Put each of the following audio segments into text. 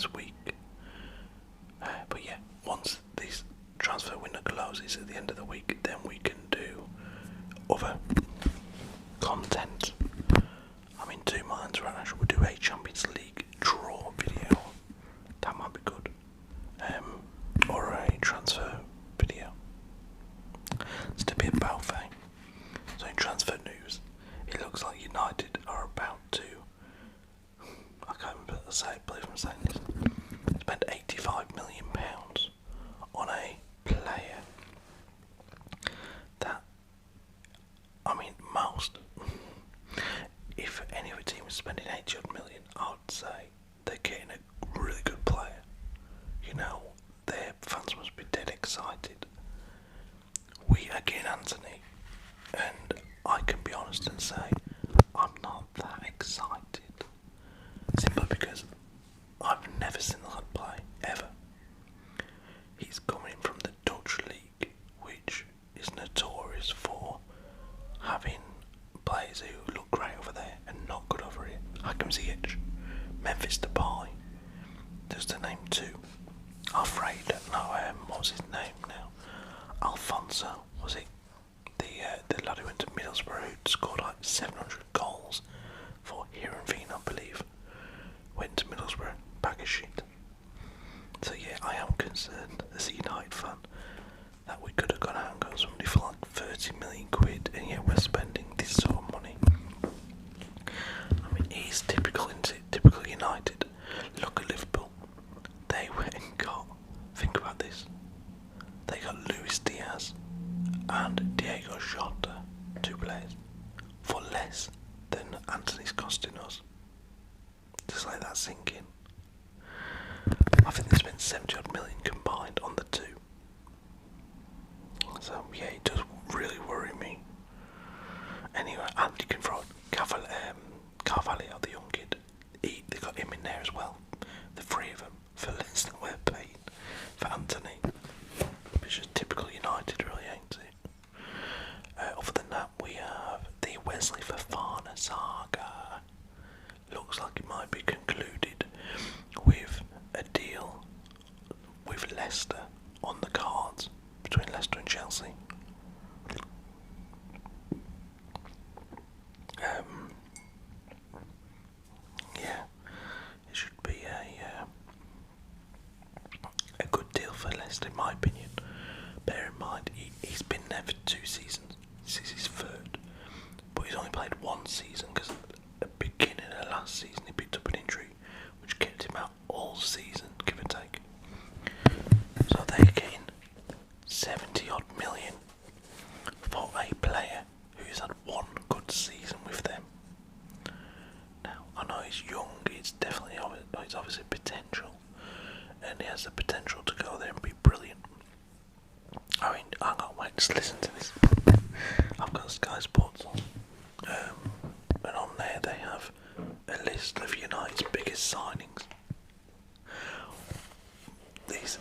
this week. But yeah, once this transfer window closes at the end of the week, then we can do other content. I'm in two minds right now. Should we do a Champions League draw video? That might be good. Or a transfer video. It's to be about thing. So in transfer news, it looks like United are about to, I can't believe I'm saying this, spend £85 million on a player that, I mean, most, if any other team was spending 80 odd million, I would say they're getting a really good player. You know, their fans must be dead excited. We are getting Anthony, and I can be honest and say I'm not that excited. Simply because I've never seen the lad play, ever. He's coming from the Dutch league, which is notorious for having players who look great over there and not good over here. Hakim Ziyech, Memphis Depay, just to name two. Alfredo, what was his name now? Alfonso, was it? The lad who went to Middlesbrough who scored like 700 goals for Heerenveen, I believe. Went to Middlesbrough, bag of shit. So yeah, I am concerned as a United fan that we could have gone out and got somebody for like 30 million quid, and yet we're spending this sort of money. I mean, it is typical, isn't it? Typical United. Look at Liverpool. They went and got, think about this, they got Luis Diaz and Diego Jota, two players, for less than Anthony's costing us. Just let that sink in. I think they spent 70 odd million combined on the two. So yeah, it does really worry me. Anyway, and you can throw Carvalho, the young kid. They got him in there as well. The three of them for less than we're paying for Anthony. It's just typical United, really, ain't it? Other than that, we have the Wesley Fofana saga. Looks like it might be concluded with a deal with Leicester on the cards, between Leicester and Chelsea. Yeah, it should be a good deal for Leicester, in my opinion. Bear in mind, he's been there for 2 seasons. This is his third, but he's only played 1 season because at the beginning of last season he picked up an injury which kept him out all season, give or take. So they're getting 70 odd million for a player who's had 1 good season with them. Now, I know he's young, it's obviously potential, and he has the potential to go there and be brilliant. I mean, I can't wait to listen to this. I've got Sky Sports on, and on there they have a list of United's biggest signings. This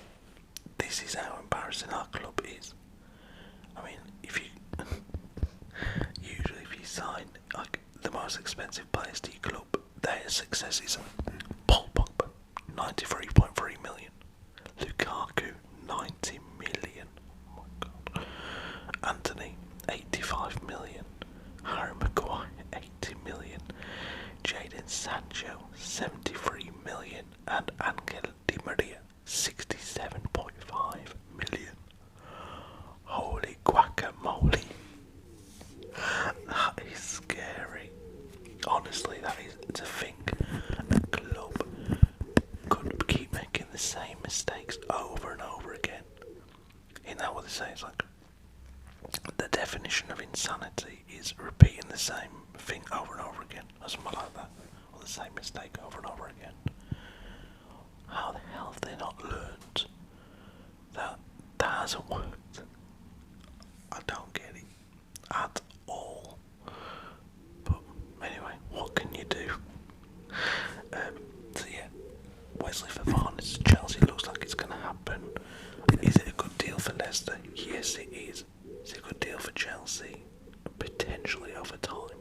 is how embarrassing our club is. I mean, usually if you sign like the most expensive players to your club, their success is Paul Pogba, 93.3 million. Lukaku, 90 million. Oh my god. Anthony, 85 million. Harry Maguire, 80 million. Jadon Sancho, 73 million. And Angel Di Maria, 67.5 million. Holy guacamole. That is scary. Honestly, that is to think a club could keep making the same mistakes over and over again. Isn't that what they say? It's like the definition of insanity is repeating the same thing over and over again, or something like that, or the same mistake over and over again. How the hell have they not learned that that hasn't worked? I don't get it at all. But anyway, what can you do? So yeah, Wesley Fofana's Chelsea looks like it's going to happen. Is it a good deal for Leicester? Yes, it is. Is it a good deal for Chelsea? Potentially over time.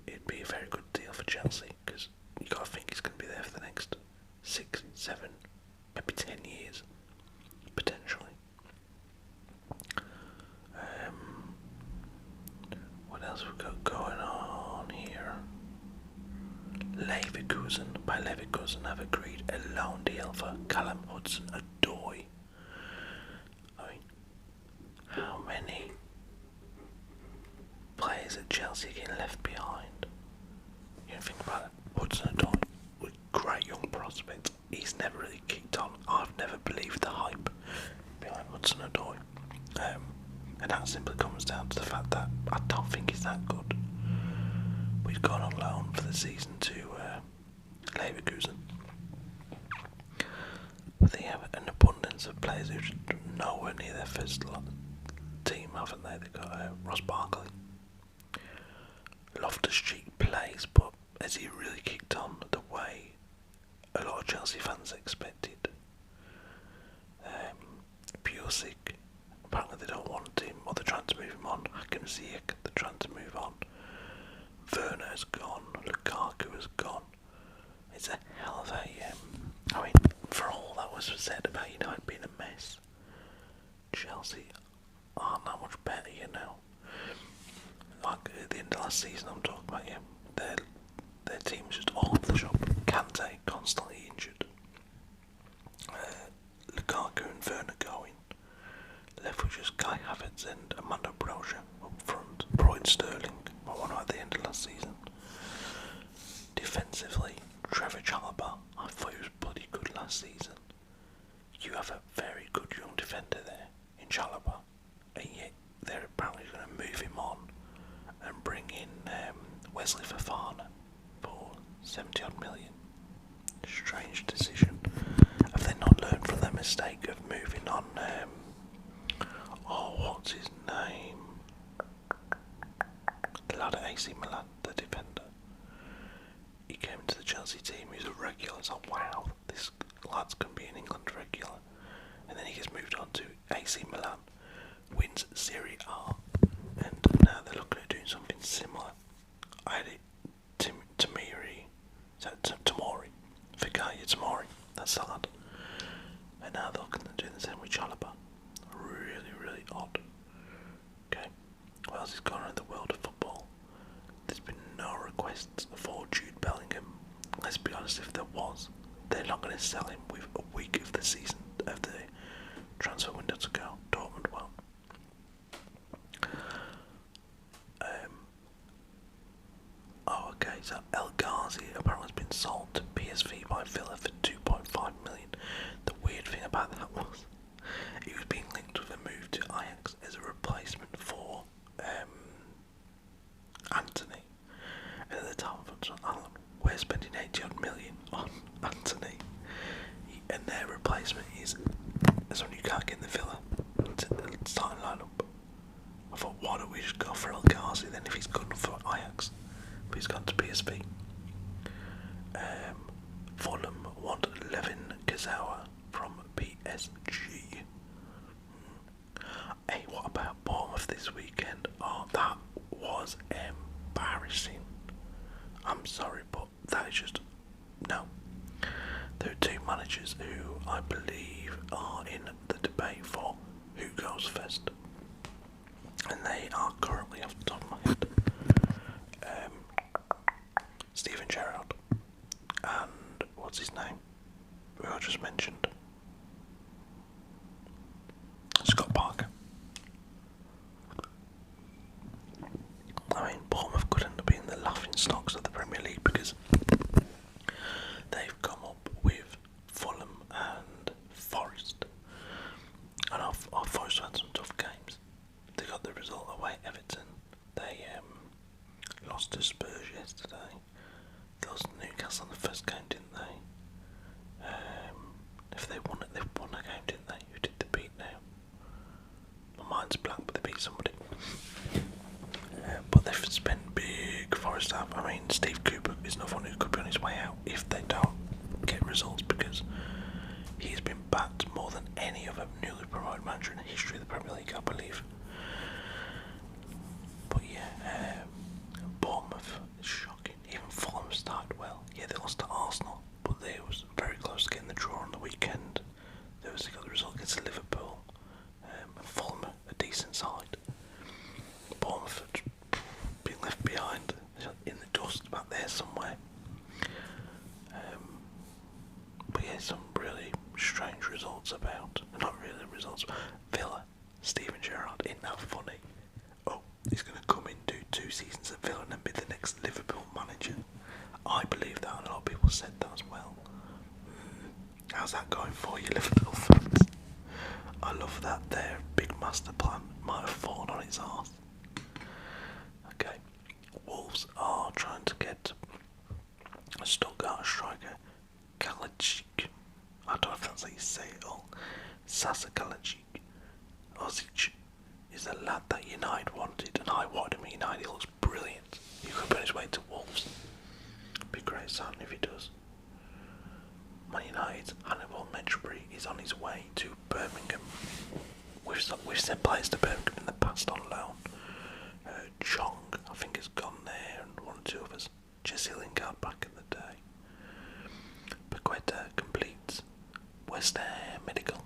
It'd be a very good deal for Chelsea because you got to think he's going to be there for the next 6, 7, maybe 10 years, potentially. What else we got going on here? Leverkusen. By Leverkusen have agreed a loan deal for Callum Hudson-Odoi. I mean, how many players at Chelsea are getting left behind? You know, think about it. Hudson-Odoi, with great young prospect. He's never really kicked on. I've never believed the hype behind Hudson-Odoi. And that simply comes down to the fact that I don't think he's that good. But he's gone on loan for the season to Leverkusen. They have an abundance of players who are nowhere near their first team, haven't they? They've got Ross Barkley. Loftus-Cheek plays, but has he really kicked on the way a lot of Chelsea fans expected? Pulisic, apparently they don't want him, or they're trying to move him on. Hakim Ziyech, they're trying to move on. Werner has gone, Lukaku has gone. It's a hell of a, I mean, for all that was said about United being a mess, Chelsea aren't that much better, you know. Like at the end of last season, I'm talking about, their team's just all over the shop. Kante constantly injured. Lukaku and Werner going. Left with just Kai Havertz and Armando Broja up front. Broyd Sterling, one at the end of last season. Defensively, Trevor Chalobah, I thought he was bloody good last season. You have a very good young defender there in Chalobah, and yet they're apparently going to move him on and bring in Wesley Fofana for 70 odd million. Strange decision. Have they not learned from their mistake of moving on? What's his name? The lad at AC Milan, the defender. He came to the Chelsea team, he was a regular. It's like, wow, this lad's going to be an England regular. And then he gets moved on to AC Milan, wins Serie A, and now they're looking at doing something similar. I had it, Tomori, Fikayo Tomori, that's the lad. And now they're looking at doing the same with Chalobah. Really, really odd. Okay, what else is going on in the world of football? There's been no requests for Jude Bellingham. Let's be honest, if there was, they're not going to sell him with a week of the season, of the transfer window to go. Dortmund won't. So El Ghazi apparently has been sold to PSV by Villa for 2.5 million. The weird thing about that was he was being linked with a move to Ajax as a replacement for Anthony. And at the time I thought, Alan, we're spending 80 odd million on Anthony, and their replacement is someone you can't get in the Villa starting lineup. I thought, why don't we just go for El Ghazi then if he's good enough for Ajax? But he's gone to PSV. Fulham want Levin Kazawa from PSG. Hey, what about Bournemouth this weekend? Oh, that was embarrassing. I'm sorry, but that is just... No. There are two managers who I believe are in the debate for who goes first. And they are currently, off the top of my head, Steven Gerrard and what's his name, who I just mentioned, Scott Parker. I mean, Bournemouth could end up being the laughing stocks of the Premier League because they've come up with Fulham and Forest, and our Forest had some tough games. They got the result away at Everton. They lost to Spurs yesterday. They lost to Newcastle in the first game, didn't they? If they won it, they won a game, didn't they? Who did they beat now? My mind's blank, but they beat somebody. But they've spent big Forest up. I mean, Steve Cooper is another one who could be on his way out if they don't get results, because he's been backed more than any other newly promoted manager in the history of the Premier League, I believe. But yeah, Bournemouth is shocking. Even Fulham started well. Yeah, they lost to Arsenal, but they was very close to getting the draw hear some really strange results about. Not really results. Villa, Steven Gerrard, isn't that funny? Oh, he's going to come in, do 2 seasons at Villa and then be the next Liverpool manager. I believe that, and a lot of people said that as well. How's that going for you, Liverpool fans? I love that their big master plan might have fallen on its arse. Okay, Wolves are trying to get a Stuttgart striker, Kalajic. I don't know if that's how you say it all. Sasa Kalajic. Ozic is a lad that United wanted, and I wanted him at United. He looks brilliant. He could be on his way to Wolves. Be great sign if he does. Man United's Hannibal Mejbri is on his way to Birmingham. We've sent players to Birmingham in the past on loan. Chong, I think, has gone there, and 1 or 2 others. Jesse Lingard back in the day. Paqueta completes West Ham Medical.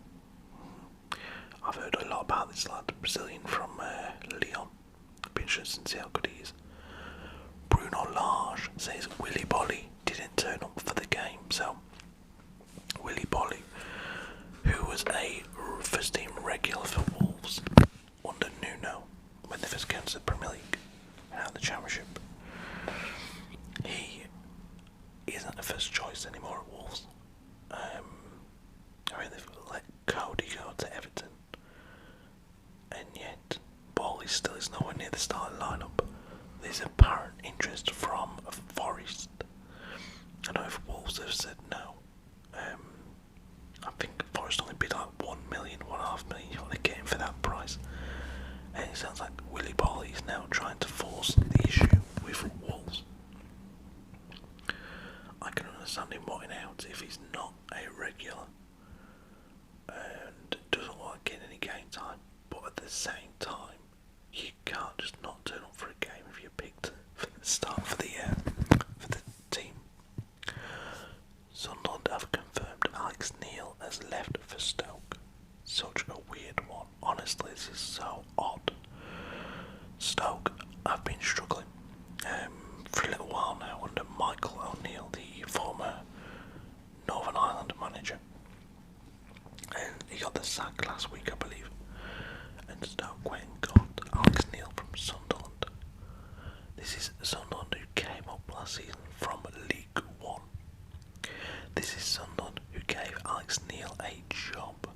I've heard a lot about this lad, Brazilian from Lyon. Be interested to see how good he is. Bruno Lage says Willy Bolly didn't turn up for the game, so Willy Bolly, who was a first team regular for Wolves under Nuno when they first came to the Premier League and out of the Championship, he isn't the first choice anymore at Wolves. I mean, they've let Cody go to Everton, and yet Bolly still is nowhere near the starting lineup. There's apparent interest from Forest. I don't know if Wolves have said no. I think Forest only bid like 1 million, 1.5 million. You want to get him for that price, and it sounds like Willy Bolly is now trying to force the issue with Wolves. I can understand him wanting out if he's not a regular and doesn't want to get any game time, but at the same time, you can't just not turn up for a game if you're picked for the start for the team. Sunderland have confirmed Alex Neil has left for Stoke. Such a weird one. Honestly, this is so odd. Stoke have been struggling for a little while now under Michael O'Neill, the former Northern Ireland manager. And he got the sack last week, I believe. And Stoke went and got Alex Neil from Sunderland. This is Sunderland who came up last season from League One. This is Sunderland who gave Alex Neil a job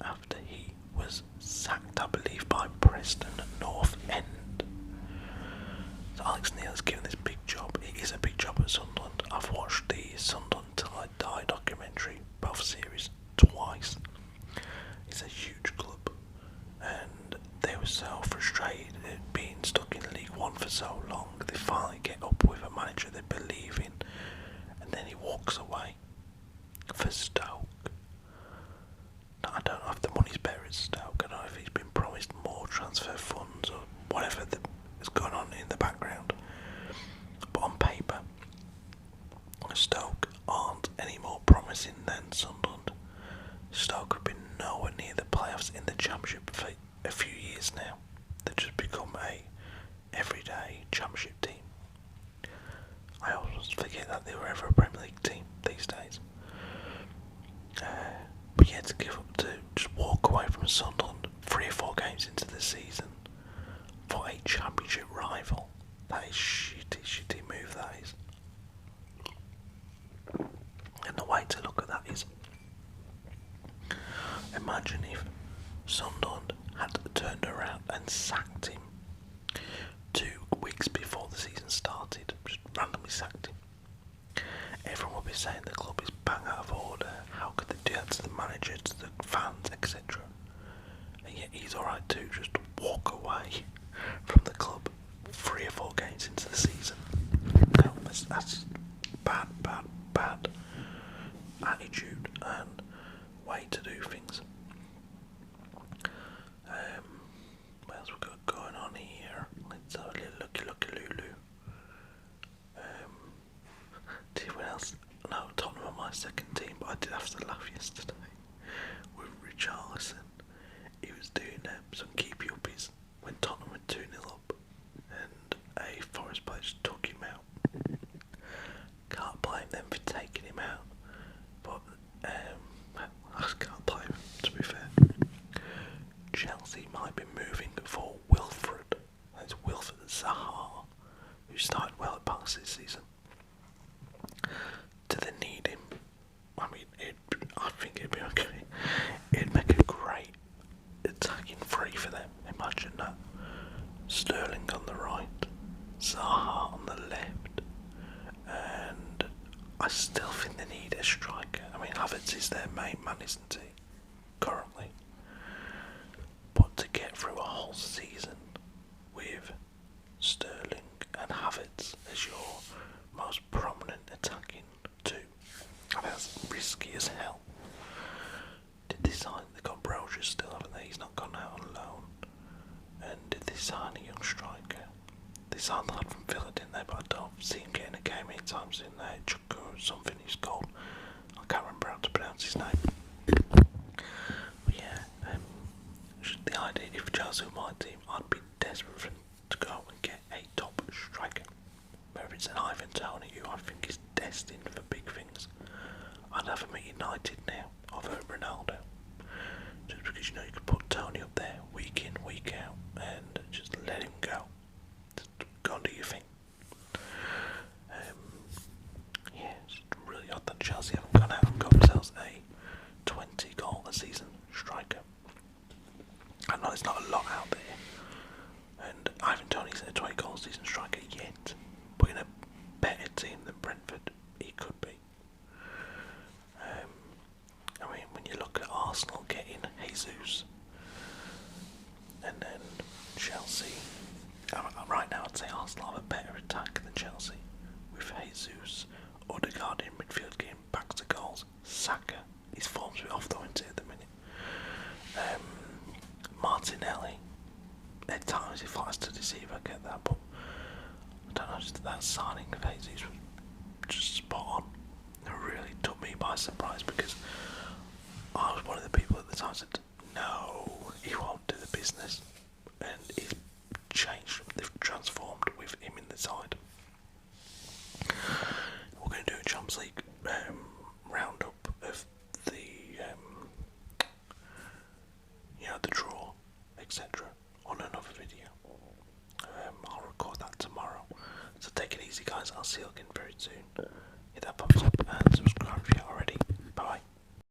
after he was sacked, I believe, by Preston North End. So Alex Neil is given this big job. It is a big job at Sunderland. I've watched the Sunderland Till I Die documentary, both series, twice. It's a huge club, and they were so frustrated at being stuck in League One for so long. They finally get up with a manager they believe in, and then he walks away for Stoke. Now, I don't know if the money's better at Stoke. I don't know if he's been promised more transfer funds or whatever is going on in the background. But on paper, Stoke aren't any more promising than Sunderland. Stoke have been nowhere near the playoffs in the Championship for a few years now. They've just become a everyday Championship team. I always forget that they were ever a Premier League team these days. But yeah, to just walk away from Sunderland 3 or 4 games into the season for a Championship rival, that is shitty move, that is. And the way to look at that is, imagine if Sunderland had turned around and sacked him 2 weeks before the season started, just randomly sacked him. Everyone would be saying the club is bang out of order. How could they do that to the manager, to the fans, etc.? And yet he's alright to just walk away from the club 3 or 4 games into the season. No, that's bad attitude and way to do things. What else we got going on here? Let's have a little looky Lulu. See what else? No, Tottenham are my second team, but I did have to laugh yesterday with Richarlison. He was doing some keepy uppies when Tottenham were 2-0 up, and a Forest player just took him out. Can't blame them for taking him out, but main man, isn't he? Currently. But to get through a whole season with Sterling and Havertz as your most prominent attacking two, I think that's risky as hell. Did they sign? They got Brozier still, haven't they? He's not gone out on loan. And did they sign a young striker? They signed the lad from Villa, didn't they? But I don't see him getting a game anytime soon there. Chuka or something he's called. I can't remember how to pronounce his name. But yeah, the idea, if Chelsea were my team, I'd be desperate for them to go and get a top striker. Whether it's an Ivan Toney, who I think is destined for big things. I'd have him at United now, over Ronaldo. Just because you know you could put Tony up there week in, week out, and just let him go. Just go and do your thing. Yeah, it's really odd that Chelsea haven't gone out and got themselves a 20 goal a season striker. I know it's not a lot out there, and Ivan Toney's a 20 goal season striker yet, but in a better team than Brentford, he could be. I mean, when you look at Arsenal getting Jesus, and then Chelsea, right now I'd say Arsenal have a better attack than Chelsea, with Jesus, Odegaard in midfield getting back to goals, Saka, his form's a bit off the winter at the minute. Martinelli, at times he flies to deceive, I get that, but I don't know, just that signing of Jesus was just spot on. It really took me by surprise because I was one of the people at the time said, no, he won't do the business, and it's changed, they've transformed with him in the side. We're going to do a Champions League roundup of the the draw, etc. on another video. I'll record that tomorrow. So take it easy, guys. I'll see you again very soon.